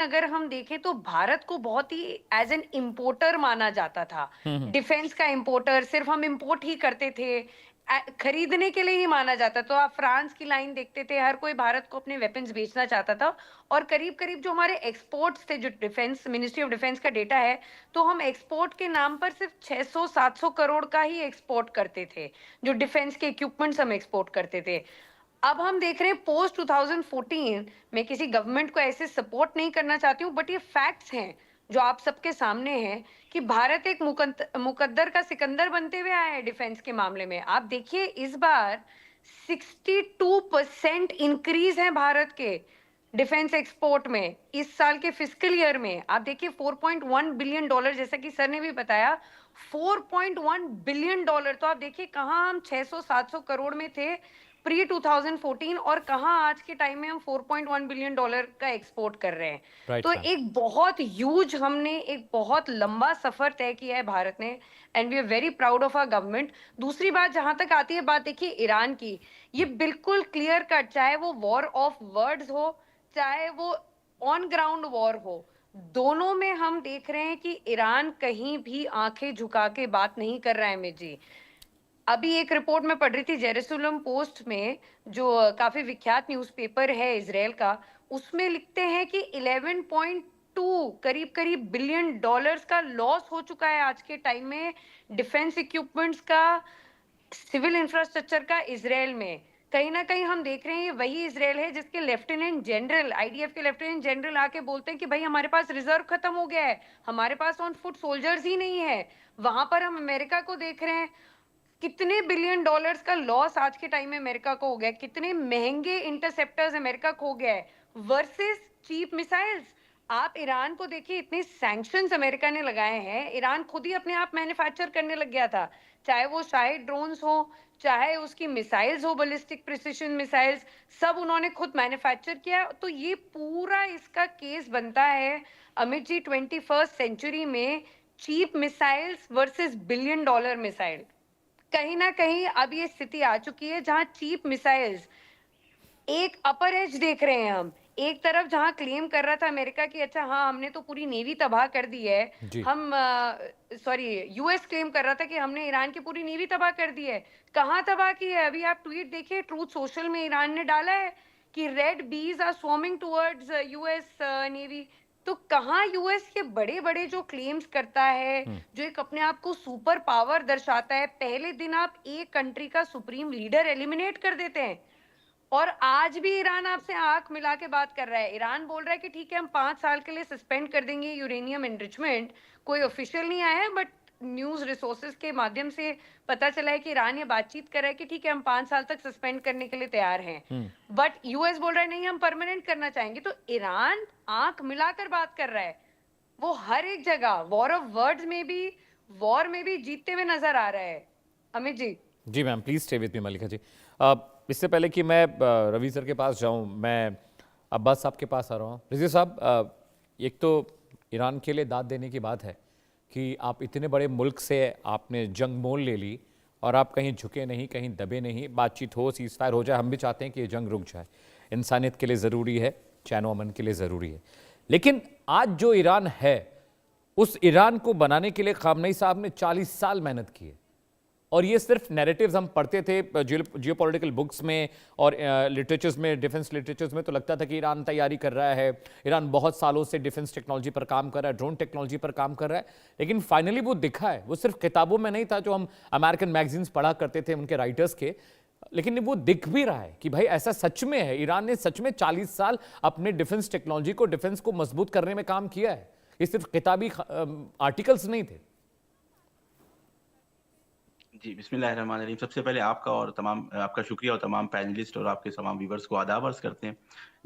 अगर हम देखें तो भारत को बहुत ही एज एन इम्पोर्टर माना जाता था। हुँ, हुँ। डिफेंस का इम्पोर्टर, सिर्फ हम इम्पोर्ट ही करते थे। खरीदने के लिए ही माना जाता। तो आप फ्रांस की लाइन देखते थे, हर कोई भारत को अपने वेपन्स बेचना चाहता था। और करीब करीब जो हमारे एक्सपोर्ट्स थे, जो डिफेंस मिनिस्ट्री ऑफ डिफेंस का डेटा है, तो हम एक्सपोर्ट के नाम पर सिर्फ 600-700 करोड़ का ही एक्सपोर्ट करते थे। जो डिफेंस के इक्विपमेंट्स हम एक्सपोर्ट करते थे। अब हम देख रहे हैं पोस्ट 2014, मैं किसी गवर्नमेंट को ऐसे सपोर्ट नहीं करना चाहती हूँ, बट ये फैक्ट्स हैं जो आप सबके सामने हैं कि भारत एक मुकद्दर का सिकंदर बनते हुए आया है डिफेंस के मामले में। आप देखिए इस बार 62% इंक्रीज है भारत के डिफेंस एक्सपोर्ट में इस साल के फिस्कल ईयर में। आप देखिए 4.1 बिलियन डॉलर, जैसा कि सर ने भी बताया, 4.1 बिलियन डॉलर। तो आप देखिए कहाँ हम 600-700 करोड़ में थे प्री 2014 और कहाँ आज के टाइम में हम 4.1 बिलियन डॉलर का एक्सपोर्ट कर रहे हैं। राइट तो मैम। एक बहुत ह्यूज, हमने एक बहुत लंबा सफर तय किया है भारत ने, and we are very proud of our government. दूसरी बात जहां तक आती है, बात देखिए ईरान की, ये बिल्कुल क्लियर कट, चाहे वो वॉर ऑफ वर्ड्स हो, चाहे वो ऑन ग्राउंड वॉर हो, दोनों में हम देख रहे हैं कि ईरान कहीं भी आंखें झुका के बात नहीं कर रहा है मिर्जी जी। अभी एक रिपोर्ट में पढ़ रही थी जेरूसलम पोस्ट में, जो काफी विख्यात न्यूज़पेपर है इजराइल का, उसमें लिखते हैं कि 11.2 करीब करीब बिलियन डॉलर्स का लॉस हो चुका है आज के टाइम में डिफेंस इक्विपमेंट्स का, सिविल इंफ्रास्ट्रक्चर का इजराइल में। कहीं ना कहीं हम देख रहे हैं ये वही इजराइल है जिसके लेफ्टिनेंट जनरल, आईडीएफ के लेफ्टिनेंट जनरल आके बोलते हैं कि भाई हमारे पास रिजर्व खत्म हो गया है, हमारे पास ऑन फुट सोल्जर्स ही नहीं है। वहां पर हम अमेरिका को देख रहे हैं, कितने बिलियन डॉलर्स का लॉस आज के टाइम में अमेरिका को हो गया है, कितने महंगे इंटरसेप्टर्स अमेरिका खो गया है वर्सेस चीप मिसाइल्स। आप ईरान को देखिए, इतने सैंक्शंस अमेरिका ने लगाए हैं, ईरान खुद ही अपने आप मैन्युफैक्चर करने लग गया था, चाहे वो शाहिद ड्रोन्स हो, चाहे उसकी मिसाइल्स हो, बैलिस्टिक प्रिसिशन मिसाइल्स, सब उन्होंने खुद मैन्युफैक्चर किया। तो ये पूरा इसका केस बनता है अमित जी, 21st सेंचुरी में cheap missiles versus billion dollar missile. कहीं ना कहीं अब ये स्थिति आ चुकी है जहां चीप मिसाइल्स एक अपर एज देख रहे हैं हम। एक तरफ जहां क्लेम कर रहा था अमेरिका की, अच्छा हाँ हमने तो पूरी नेवी तबाह कर दी है, जी। हम सॉरी, यूएस क्लेम कर रहा था कि हमने ईरान की पूरी नेवी तबाह कर दी है। कहाँ तबाह की है? अभी आप ट्वीट देखिए, ट्रूथ सोशल में ईरान ने डाला है कि red bees are स्warming towards US navy. तो कहाँ यूएस के बड़े बड़े जो क्लेम्स करता है, हुँ। जो एक अपने आप को सुपर पावर दर्शाता है, पहले दिन आप एक कंट्री का सुप्रीम लीडर एलिमिनेट कर देते हैं। और आज भी ईरान आपसे आंख मिला के बात कर रहा है। ईरान बोल रहा है कि ठीक है, हम 5 साल के लिए सस्पेंड कर देंगे यूरेनियम एनरिचमेंट। कोई ऑफिशियल नहीं आया है, बट न्यूज रिसोर्सेज के माध्यम से पता चला है कि ईरान ये बातचीत कर रहा है कि ठीक है, हम 5 साल तक सस्पेंड करने के लिए तैयार हैं। हुँ। बट यूएस बोल रहा है नहीं, हम परमानेंट करना चाहेंगे। तो ईरान आंख मिलाकर बात कर रहा है। वो हर एक जगह वॉर ऑफ वर्ड्स में भी, वॉर में भी जीतते हुए नजर आ रहा है अमित जी। जी ma'am, please stay with me Mallika ji. इससे पहले कि मैं रवि सर के पास जाऊँ, मैं अब्बास साहब के पास आ रहा हूँ। रज़ी साहब, एक तो ईरान के लिए दाद देने की बात है कि आप इतने बड़े मुल्क से आपने जंग मोल ले ली और आप कहीं झुके नहीं, कहीं दबे नहीं। बातचीत हो, सीज़फायर हो जाए, हम भी चाहते हैं कि ये जंग रुक जाए। इंसानियत के लिए ज़रूरी है, चैन-ओ-अमन के लिए ज़रूरी है। लेकिन आज जो ईरान है, उस ईरान को बनाने के लिए ख़ामनेई साहब ने 40 साल मेहनत की है। और ये सिर्फ नैरेटिव्स हम पढ़ते थे जियोपॉलिटिकल बुक्स में और लिटरेचर्स में, डिफेंस लिटरेचर्स में, तो लगता था कि ईरान तैयारी कर रहा है, ईरान बहुत सालों से डिफेंस टेक्नोलॉजी पर काम कर रहा है, ड्रोन टेक्नोलॉजी पर काम कर रहा है। लेकिन फाइनली वो दिखा है। वो सिर्फ किताबों में नहीं था जो हम अमेरिकन मैगजीन्स पढ़ा करते थे उनके राइटर्स के, लेकिन वो दिख भी रहा है कि भाई ऐसा सच में है। ईरान ने सच में 40 साल अपने डिफेंस टेक्नोलॉजी को, डिफेंस को मजबूत करने में काम किया है। ये सिर्फ किताबी आर्टिकल्स नहीं थे। जी, बिस्मिल्लाहिर्रहमानिर्रहीम। सबसे पहले आपका और तमाम आपका शुक्रिया और तमाम पैनलिस्ट और आपके तमाम व्यूअर्स को आदाब अर्ज़ करते हैं।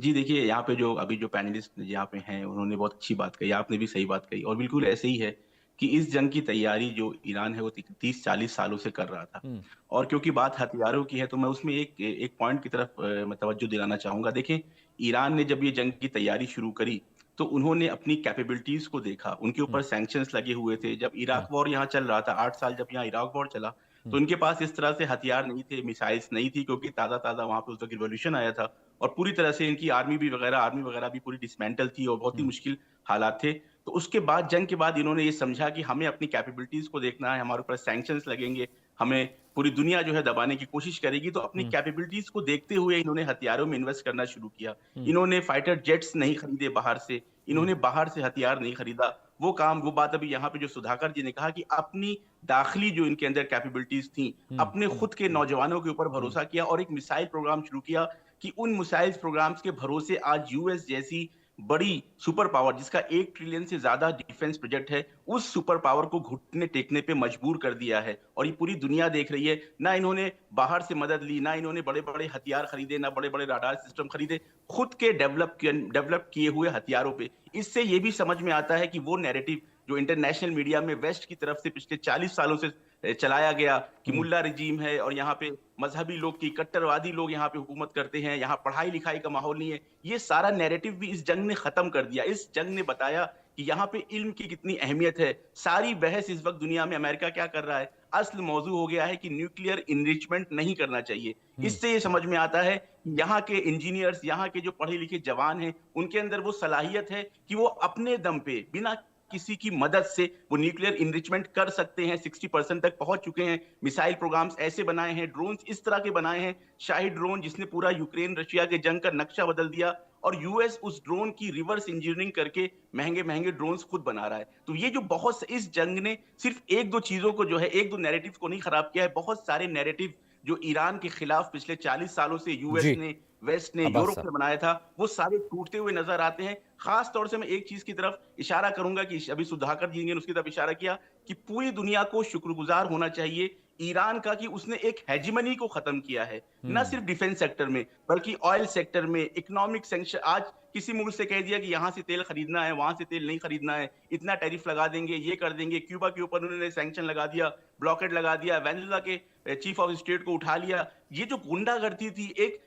जी, देखिए यहाँ पे जो अभी जो पैनलिस्ट यहाँ पे हैं, उन्होंने बहुत अच्छी बात कही, आपने भी सही बात कही और बिल्कुल ऐसे ही है कि इस जंग की तैयारी जो ईरान है वो ती 30-40 सालों से कर रहा था। हम्म। और क्योंकि बात हथियारों की है तो मैं उसमें एक पॉइंट की तरफ मैं तवज्जो दिलाना चाहूँगा। देखिए, ईरान ने जब ये जंग की तैयारी शुरू करी, तो उन्होंने अपनी कैपेबिलिटीज़ को देखा, उनके ऊपर सैंक्शंस लगे हुए थे। जब इराक हाँ। वॉर यहाँ चल रहा था, 8 साल जब यहाँ इराक वॉर चला, तो इनके पास इस तरह से हथियार नहीं थे, मिसाइल्स नहीं थी, क्योंकि ताज़ा-ताज़ा वहाँ पे उस वक़्त रिवॉल्यूशन आया था और पूरी तरह से इनकी आर्मी वगैरह भी पूरी डिसमेंटल थी और बहुत ही मुश्किल हालात थे। तो उसके बाद जंग के बाद इन्होंने ये समझा कि हमें अपनी कैपेबिलिटीज़ को देखना है, हमारे ऊपर सैंक्शंस लगेंगे, हमें पूरी दुनिया जो है दबाने की कोशिश करेगी, तो अपनी कैपेबिलिटीज़ को देखते हुए इन्होंने हथियारों में इन्वेस्ट करना शुरू किया। इन्होंने फाइटर जेट्स नहीं खरीदे बाहर से, इन्होंने बाहर से हथियार नहीं खरीदा। वो बात अभी यहाँ पे जो सुधाकर जी ने कहा कि अपनी दाखिली जो इनके अंदर कैपेबिलिटीज़ थी, अपने खुद के नौजवानों के ऊपर भरोसा किया और एक मिसाइल प्रोग्राम शुरू किया कि उन मिसाइल्स प्रोग्राम्स के भरोसे आज यूएस जैसी बड़ी सुपर पावर, जिसका 1 ट्रिलियन से ज़्यादा डिफेंस बजट है, उस सुपर पावर को घुटने टेकने पे मजबूर कर दिया है। और ये पूरी दुनिया देख रही है, ना इन्होंने बाहर से मदद ली, ना इन्होंने बड़े-बड़े हथियार खरीदे, ना बड़े-बड़े रडार सिस्टम खरीदे, खुद के डेवलप किए हुए हथियारों पे। इससे ये भी समझ में आता है कि वो नैरेटिव जो इंटरनेशनल मीडिया में वेस्ट की तरफ से पिछले 40 सालों से चलाया गया कि मुल्ला रजीम है और यहाँ पे मजहबी लोग की कट्टरवादी लोग यहाँ पे हुकूमत करते हैं, यहाँ पढ़ाई-लिखाई का माहौल नहीं है। ये सारा नैरेटिव भी इस जंग ने खत्म कर दिया। इस जंग ने बताया कि यहाँ पे इल्म की कितनी अहमियत है। सारी बहस इस वक़्त दुनिया में अमेरिका क्या कर रहा है? असल मौज़ू हो गया है कि न्यूक्लियर एनरिचमेंट नहीं करना चाहिए। इससे ये समझ में आता है कि यहाँ के इंजीनियर्स, यहाँ के जो पढ़े-लिखे जवान हैं, उनके अंदर वो सलाहियत है कि वो अपने दम पे बिना किसी की मदद से वो न्यूक्लियर एनरिचमेंट कर सकते हैं। 60% तक पहुंच चुके हैं। मिसाइल प्रोग्राम्स ऐसे बनाए हैं, ड्रोन्स इस तरह के बनाए हैं, शाही ड्रोन जिसने पूरा यूक्रेन रशिया के जंग का नक्शा बदल दिया और यूएस उस ड्रोन की रिवर्स इंजीनियरिंग करके महंगे-महंगे ड्रोन्स खुद बना रहा है। तो ये जो इस जंग ने सिर्फ 1-2 चीजों को जो है, 1-2 नैरेटिव को नहीं खराब किया है, बहुत सारे नैरेटिव जो ईरान के खिलाफ पिछले 40 सालों से यूएस जी, ने, वेस्ट ने, अब्बास यूरोप साहब। ने बनाया था, वो सारे टूटते हुए नजर आते हैं। खास तौर से मैं एक चीज की तरफ इशारा करूंगा कि अभी सुधाकर जी ने उसकी तरफ इशारा किया कि पूरी दुनिया को शुक्रगुजार होना चाहिए ईरान का कि उसने एक हेजिमनी को खत्म किया है, न सिर्फ डिफेंस सेक्टर में बल्कि ऑयल सेक्टर में, इकोनॉमिक सैंक्शन। आज किसी मुल्क से कह दिया कि यहाँ से तेल खरीदना है, वहां से तेल नहीं खरीदना है, इतना टैरिफ लगा देंगे, ये कर देंगे। क्यूबा के ऊपर उन्होंने सैंक्शन लगा दिया, ब्लॉकेड लगा दिया, वेनेजुएला के चीफ ऑफ स्टेट को उठा लिया। ये जो गुंडागर्दी थी, एक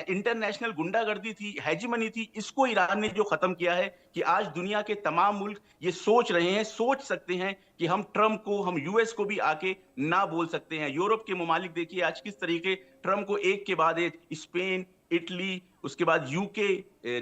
इंटरनेशनल गुंडागर्दी थी, हेजिमनी थी, इसको ईरान ने जो खत्म किया है कि आज दुनिया के तमाम मुल्क ये सोच रहे हैं, सोच सकते हैं कि हम ट्रंप को, हम यूएस को भी आके ना बोल सकते हैं। यूरोप के ममालिक देखिए आज किस तरीके ट्रंप को एक के बाद एक, स्पेन, इटली, उसके बाद यूके,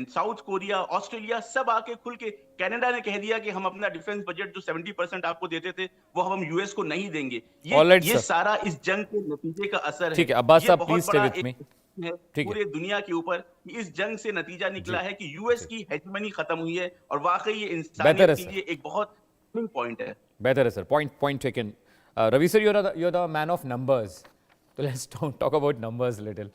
साउथ कोरिया, ऑस्ट्रेलिया, सब आके खुल के, कनाडा ने कह दिया कि हम अपना डिफेंस बजट जो 70% आपको देते थे वो हम यूएस को नहीं देंगे। ऑलराइट ये सर। सारा इस जंग के नतीजे का असर है। ठीक है, अब्बास ये साहब बहुत प्लीज स्टे बड़ा विथ एक मी। है ठीक है। पूरे दुनिया के ऊपर कि इस जंग से नतीजा जी, निकला है कि जी। यूएस की हेजमनी खत्म हुई है और वाकई ये बेहतर इंसानियत है के सर। लिए एक बहुत पॉइंट है। बेहतर है sir. Point taken. Ravi sir, you're the man of numbers. तो let's talk about numbers little.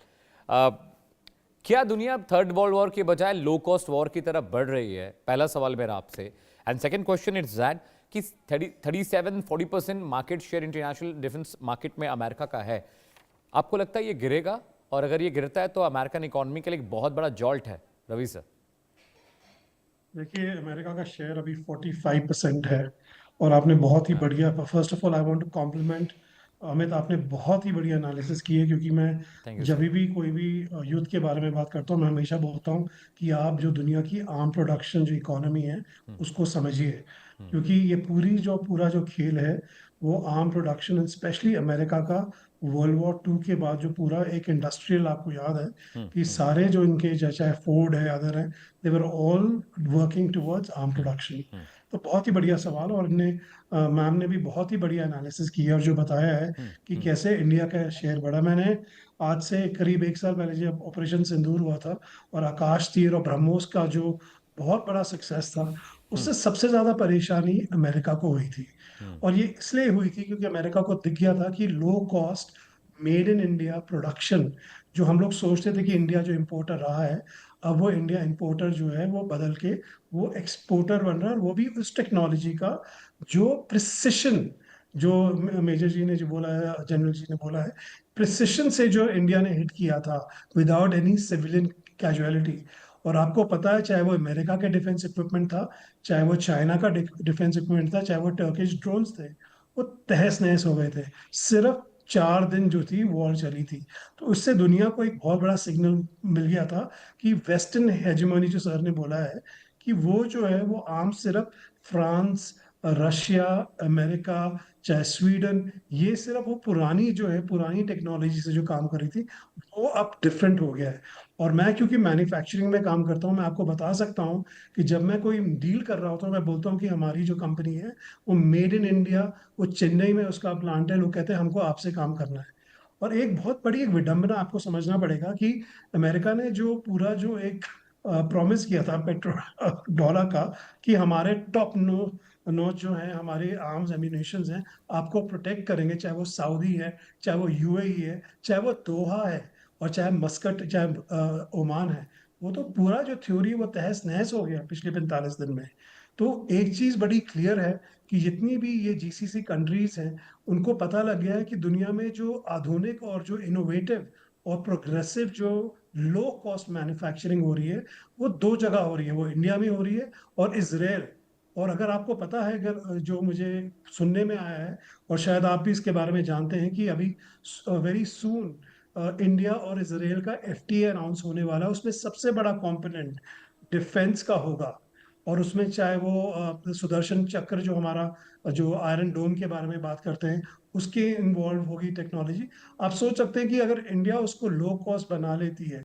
क्या दुनिया थर्ड वर्ल्ड वॉर के बजाय लो कॉस्ट वॉर की तरफ बढ़ रही है? पहला सवाल मेरा आपसे। And second question is that कि 37-40% market share international defence market में अमेरिका का है। आपको लगता है ये गिरेगा? और अगर ये गिरता है तो अमेरिकन इकोनॉमी के लिए एक बहुत बड़ा जॉल्ट है। रवि सर। देखिए, अमेरिका का शेयर अभी 45% है और आपने बहुत ही बढ़िया, first of all I want to compliment Amit, आपने बहुत ही बढ़िया एनालिसिस की है, क्योंकि Thank मैं you, जब sir. भी कोई भी युद्ध के बारे में बात करता हूँ, मैं हमेशा बोलता हूँ कि आप जो दुनिया की आर्म प्रोडक्शन जो इकोनॉमी है उसको समझिए, क्योंकि ये पूरा जो खेल है वो आर्म प्रोडक्शन, स्पेशली अमेरिका का वर्ल्ड वॉर 2 के बाद जो पूरा एक इंडस्ट्रियल, आपको याद है कि सारे जो इनके चाहे फोर्ड है, अदर है, they were all working towards arm production. तो बहुत ही बढ़िया सवाल, और मैम ने भी बहुत ही बढ़िया एनालिसिस किया और जो बताया है कि कैसे इंडिया का शेयर बढ़ा। मैंने आज से करीब 1 साल पहले जब ऑपरेशन सिंदूर हुआ था और आकाश तीर और ब्रह्मोस का जो बहुत बड़ा सक्सेस था, उससे सबसे ज्यादा परेशानी अमेरिका को हुई थी। और ये इसलिए हुई थी क्योंकि अमेरिका को दिख गया था कि low cost made in India production, जो हम लोग सोचते थे कि इंडिया जो इम्पोर्टर रहा है, अब वो इंडिया इम्पोर्टर जो है वो बदल के वो एक्सपोर्टर बन रहा है। और वो भी उस टेक्नोलॉजी का जो प्रिसिशन, जो मेजर जी ने जो बोला है, जनरल जी ने बोला है, प्रिसिशन से जो इंडिया ने हिट किया था विदाउट एनी सिविलियन कैजुअलिटी। और आपको पता है, चाहे वो अमेरिका के डिफेंस इक्विपमेंट था, चाहे वो चाइना का डिफेंस इक्विपमेंट था, चाहे वो टर्किश ड्रोन्स थे, वो तहस नहस हो गए थे। सिर्फ 4 दिन जो थी वॉर चली थी। तो उससे दुनिया को एक बहुत बड़ा सिग्नल मिल गया था कि वेस्टर्न हेजेमनी, जो सर ने बोला है कि वो जो है वो आर्म सिर्फ फ्रांस, रशिया, अमेरिका, चाहे स्वीडन, ये सिर्फ वो पुरानी जो है पुरानी टेक्नोलॉजी से जो काम कर रही थी, वो अब डिफरेंट हो गया है। और मैं क्योंकि मैन्युफैक्चरिंग में काम करता हूँ, मैं आपको बता सकता हूँ कि जब मैं कोई डील कर रहा होता हूँ, मैं बोलता हूँ कि हमारी जो कंपनी है वो मेड इन इंडिया, वो चेन्नई में उसका प्लांट है, लोग कहते हैं हमको आपसे काम करना है। और एक बहुत बड़ी एक विडंबना आपको समझना पड़ेगा कि अमेरिका ने जो पूरा जो एक प्रॉमिस किया था पेट्रोल डॉलर का, कि हमारे टॉप नोच जो है हमारे आर्म्स एम्यूनेशंस हैं, आपको प्रोटेक्ट करेंगे, चाहे वो सऊदी है, चाहे वो यूएई है, चाहे वो दोहा है, और चाहे मस्कट, चाहे ओमान है। वो तो पूरा जो थ्योरी वो तहस नहस हो गया पिछले 45 दिन में। तो एक चीज बड़ी क्लियर है कि जितनी भी ये जीसीसी कंट्रीज हैं, उनको पता लग गया है कि दुनिया में जो आधुनिक और जो इनोवेटिव और प्रोग्रेसिव जो लो कॉस्ट मैन्युफैक्चरिंग हो रही है, वो दो जगह हो रही है, वो इंडिया में हो रही है और इसराइल। और अगर आपको पता है, अगर जो मुझे सुनने में आया है, और शायद आप भी इसके बारे में जानते हैं, कि अभी वेरी सून इंडिया और इसराइल का एफटीए अनाउंस होने वाला है। उसमें सबसे बड़ा कंपोनेंट डिफेंस का होगा। और उसमें चाहे वो सुदर्शन चक्र जो हमारा जो आयरन डोम के बारे में बात करते हैं, उसके इन्वॉल्व होगी टेक्नोलॉजी। आप सोच सकते हैं कि अगर इंडिया उसको लो कॉस्ट बना लेती है,